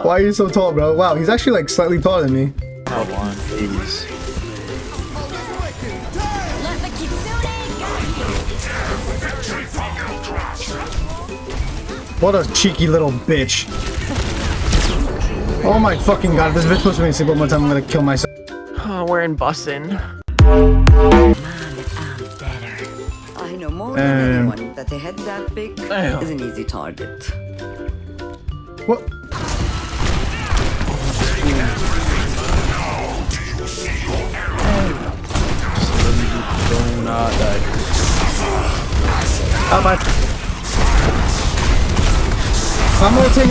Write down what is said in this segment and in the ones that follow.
Why are you so tall, bro? Wow, he's actually like slightly taller than me. Jeez. What a cheeky little bitch. Oh my fucking god, if this bitch puts me to sleep one more time, I'm gonna kill myself. Oh, we're in bussin'. I know more than anyone that a head that big is an easy target. What? Do not die. How much? I'm ulting.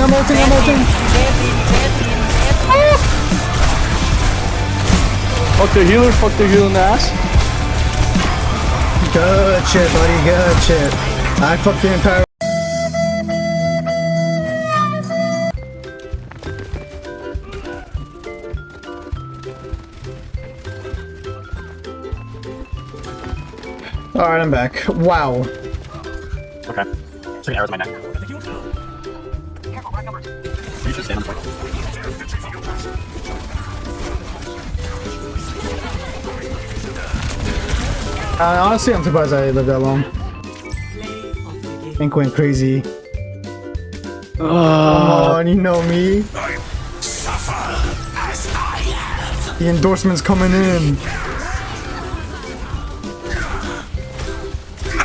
Fuck the healer, in the ass. Good shit, buddy, good shit. I fucked the entire... Alright, I'm back. Wow. Okay. Taking arrows in my neck. You should stand on point. Honestly, I'm surprised I lived that long. Ink went crazy. Come on, you know me. The endorsement's coming in.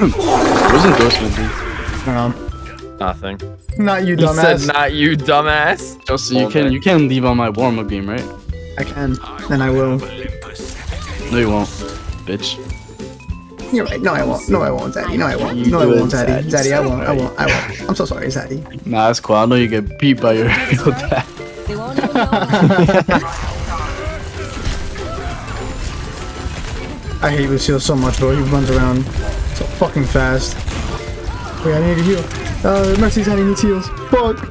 What was endorsement, dude? Nothing. Not you, He dumbass. said, "Not you, dumbass." Justin, you can leave on my warm-up game, right? I can, and I will. No, you won't, bitch. You're right. No, I won't. No, I won't, Zaddy. No, I won't. No, I won't, Zaddy. Zaddy, I won't. I won't. I'm so sorry, Zaddy. Nah, that's cool. I know you get beat by your real dad. They won't even know. I hate Lucille so much, bro. He runs around so fucking fast. Wait, I need to heal. Mercy, Zaddy needs heals. Fuck.